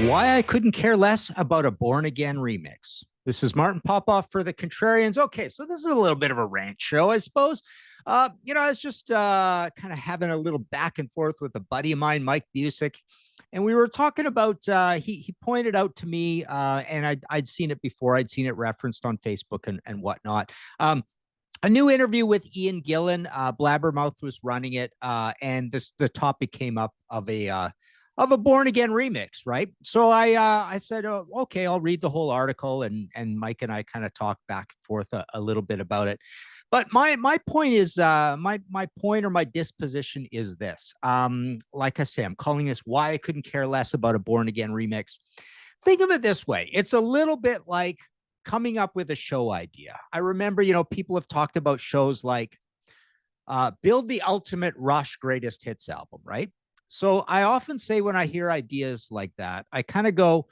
Why I couldn't care less about a Born Again remix. This is Martin Popoff for the Contrarians. Okay, so this is a little bit of a rant show, I suppose. I was just kind of having a little back and forth with a buddy of mine, Mike Busick, and we were talking about. He pointed out to me, and I'd seen it before. I'd seen it referenced on Facebook and whatnot. A new interview with Ian Gillan. Blabbermouth was running it, and the topic came up of a Born Again remix, right? So I said, oh, okay, I'll read the whole article, and Mike and I kind of talked back and forth a little bit about it. But my point is my point or my disposition is this. Like I say, I'm calling this why I couldn't care less about a Born Again remix. Think of it this way: it's a little bit like coming up with a show idea. I remember, people have talked about shows like build the ultimate Rush greatest hits album, right? So I often say when I hear ideas like that, I kind of go,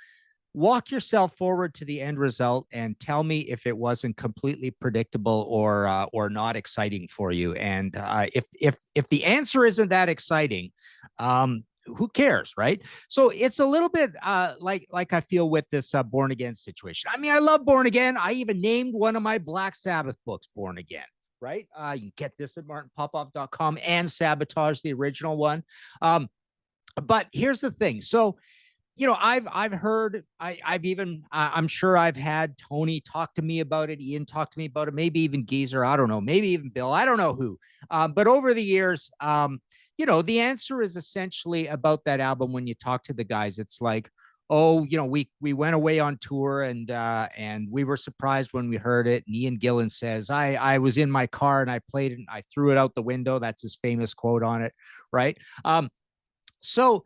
walk yourself forward to the end result and tell me if it wasn't completely predictable or not exciting for you. And if the answer isn't that exciting, who cares, right? So it's a little bit like I feel with this Born Again situation. I mean, I love Born Again. I even named one of my Black Sabbath books Born Again. Right. You can get this at martinpopoff.com and Sabotage, the original one. But here's the thing. So, I've heard, I've even, I'm sure I've had Tony talk to me about it. Ian talk to me about it. Maybe even Geezer. I don't know. Maybe even Bill. I don't know who. But over the years, the answer is essentially about that album. When you talk to the guys, it's like, oh, we went away on tour and we were surprised when we heard it. And Ian Gillan says, I was in my car and I played it and I threw it out the window. That's his famous quote on it, right? So,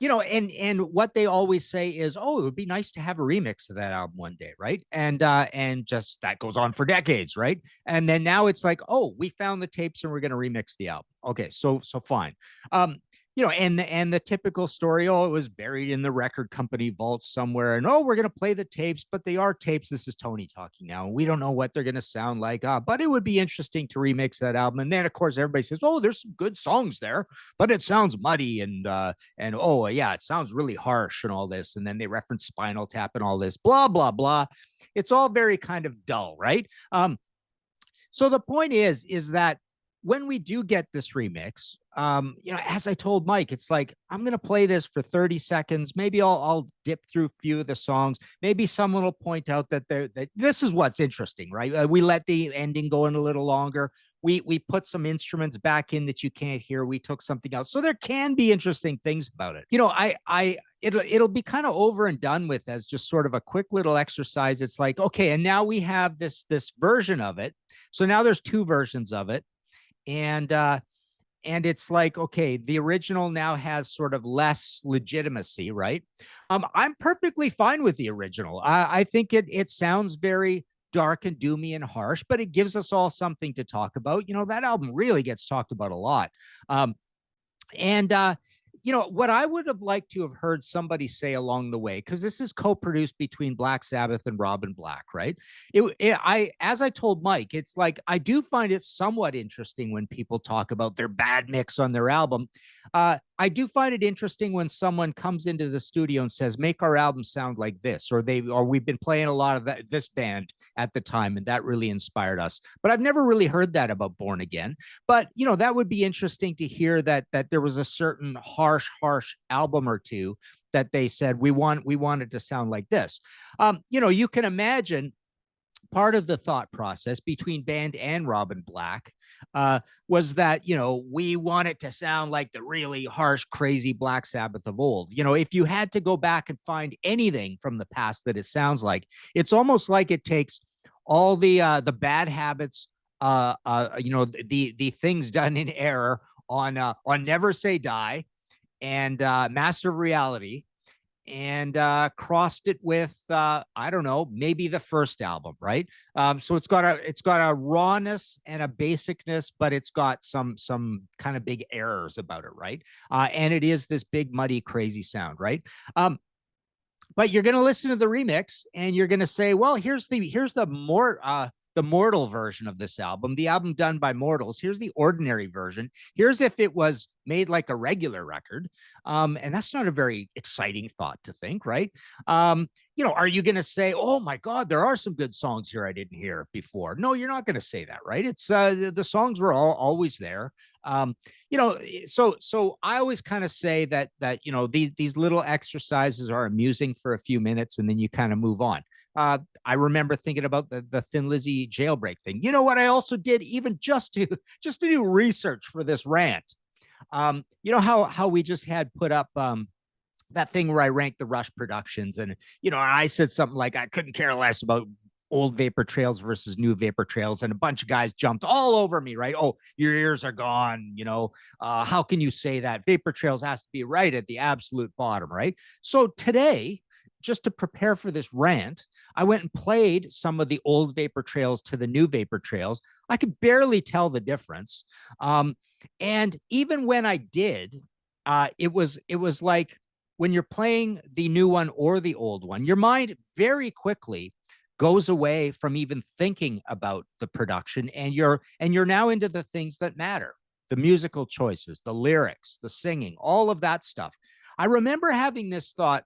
and what they always say is, oh, it would be nice to have a remix of that album one day, right? And just that goes on for decades, right? And then now it's like, oh, we found the tapes and we're going to remix the album. Okay, so fine. And the typical story, oh, it was buried in the record company vault somewhere, and oh, we're gonna play the tapes, but they are tapes. This is Tony talking now, and we don't know what they're gonna sound like. But it would be interesting to remix that album. And then, of course, everybody says, oh, there's some good songs there, but it sounds muddy and oh yeah, it sounds really harsh and all this. And then they reference Spinal Tap and all this, blah blah blah. It's all very kind of dull, right? So the point is that when we do get this remix, as I told Mike, it's like, I'm going to play this for 30 seconds. Maybe I'll dip through a few of the songs. Maybe someone will point out that this is what's interesting, right? We let the ending go in a little longer. We put some instruments back in that you can't hear. We took something out. So there can be interesting things about it. It'll be kind of over and done with as just sort of a quick little exercise. It's like, okay, and now we have this version of it. So now there's two versions of it. And it's like, okay, the original now has sort of less legitimacy, right? I'm perfectly fine with the original. I think it sounds very dark and doomy and harsh, but it gives us all something to talk about. That album really gets talked about a lot. What I would have liked to have heard somebody say along the way, because this is co-produced between Black Sabbath and Robin Black, right? As I told Mike, it's like, I do find it somewhat interesting when people talk about their bad mix on their album. I do find it interesting when someone comes into the studio and says, make our album sound like this, or we've been playing a lot of this band at the time, and that really inspired us. But I've never really heard that about Born Again. But, that would be interesting to hear that there was a certain harsh album or two that they said, we wanted to sound like this. You can imagine part of the thought process between band and Robin Black was that, we want it to sound like the really harsh, crazy Black Sabbath of old. If you had to go back and find anything from the past that it sounds like, it's almost like it takes all the bad habits, the things done in error on Never Say Die and Master of Reality, and crossed it with I don't know, maybe the first album, right? So it's got a rawness and a basicness, but it's got some kind of big errors about it, right? And it is this big, muddy, crazy sound, right? But you're going to listen to the remix and you're going to say, well, here's the more the mortal version of this album, the album done by mortals. Here's the ordinary version. Here's if it was made like a regular record. And that's not a very exciting thought to think, right? Are you going to say, oh my God, there are some good songs here I didn't hear before? No, you're not going to say that, right? It's the songs were always there. So I always kind of say that these little exercises are amusing for a few minutes and then you kind of move on. I remember thinking about the Thin Lizzy jailbreak thing. You know what I also did, even just to do research for this rant. How we just had put up that thing where I ranked the Rush productions, and I said something like I couldn't care less about old Vapor Trails versus new Vapor Trails, and a bunch of guys jumped all over me, right? Oh, your ears are gone, how can you say that? Vapor Trails has to be right at the absolute bottom, right? So today, just to prepare for this rant, I went and played some of the old Vapor Trails to the new Vapor Trails. I could barely tell the difference. And even when I did, it was like when you're playing the new one or the old one, your mind very quickly goes away from even thinking about the production, and you're now into the things that matter, the musical choices, the lyrics, the singing, all of that stuff. I remember having this thought,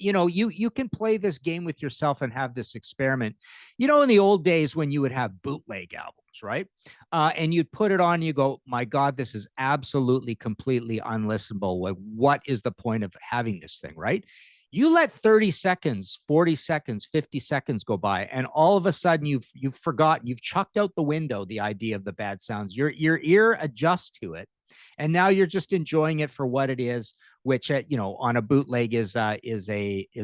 you can play this game with yourself and have this experiment. In the old days when you would have bootleg albums, right? And you'd put it on, you go, my God, this is absolutely, completely unlistenable. Like, what is the point of having this thing, right? You let 30 seconds, 40 seconds, 50 seconds go by, and all of a sudden you've forgotten, you've chucked out the window the idea of the bad sounds. Your ear adjusts to it, and now you're just enjoying it for what it is, which on a bootleg is a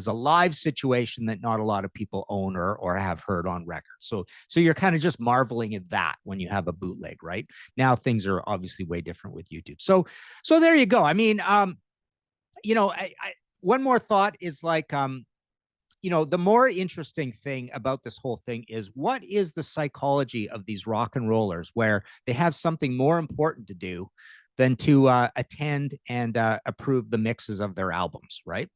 live situation that not a lot of people own or have heard on record. So you're kind of just marveling at that when you have a bootleg, right? Now things are obviously way different with YouTube. So there you go. I mean, one more thought is like, the more interesting thing about this whole thing is, what is the psychology of these rock and rollers where they have something more important to do than to attend and approve the mixes of their albums, right?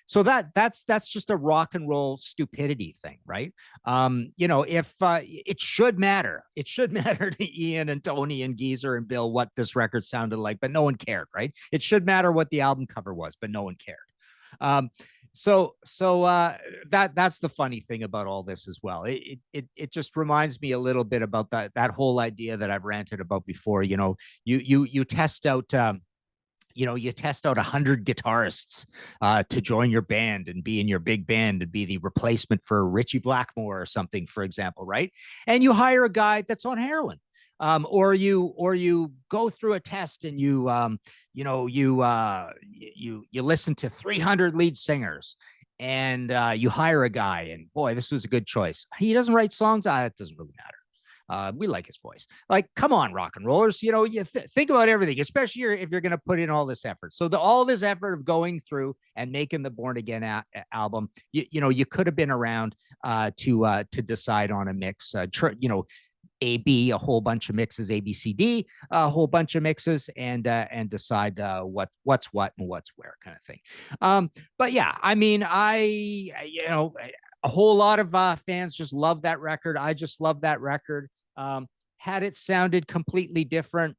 So that's just a rock and roll stupidity thing, right? If it should matter to Ian and Tony and Geezer and Bill what this record sounded like, but no one cared, right? It should matter what the album cover was, but no one cared. So that's the funny thing about all this as well. It just reminds me a little bit about that whole idea that I've ranted about before. You test out you test out 100 guitarists to join your band and be in your big band and be the replacement for Richie Blackmore or something, for example, right? And you hire a guy that's on heroin. Or you go through a test and you listen to 300 lead singers, and you hire a guy, and boy, this was a good choice. He doesn't write songs. It doesn't really matter. We like his voice. Like, come on, rock and rollers. You think about everything, especially if you're going to put in all this effort. So all this effort of going through and making the Born Again album, you could have been around to decide on a mix. A-B, a whole bunch of mixes, A-B-C-D, a whole bunch of mixes, and decide what's what and what's where, kind of thing. But yeah, I mean, a whole lot of fans just love that record. I just love that record. Had it sounded completely different,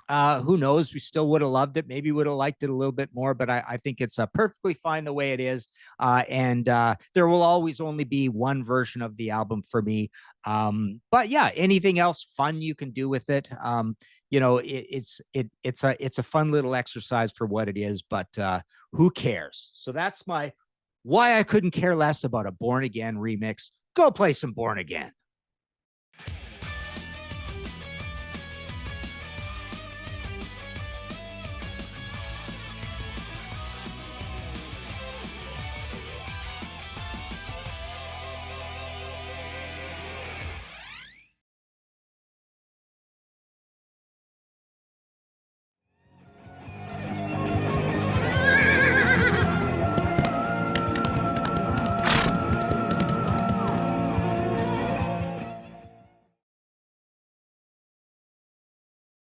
who knows? We still would have loved it. Maybe would have liked it a little bit more, but I think it's perfectly fine the way it is. And there will always only be one version of the album for me. But yeah, anything else fun you can do with it. It's a fun little exercise for what it is, but who cares? So that's why I couldn't care less about a Born Again remix. Go play some Born Again.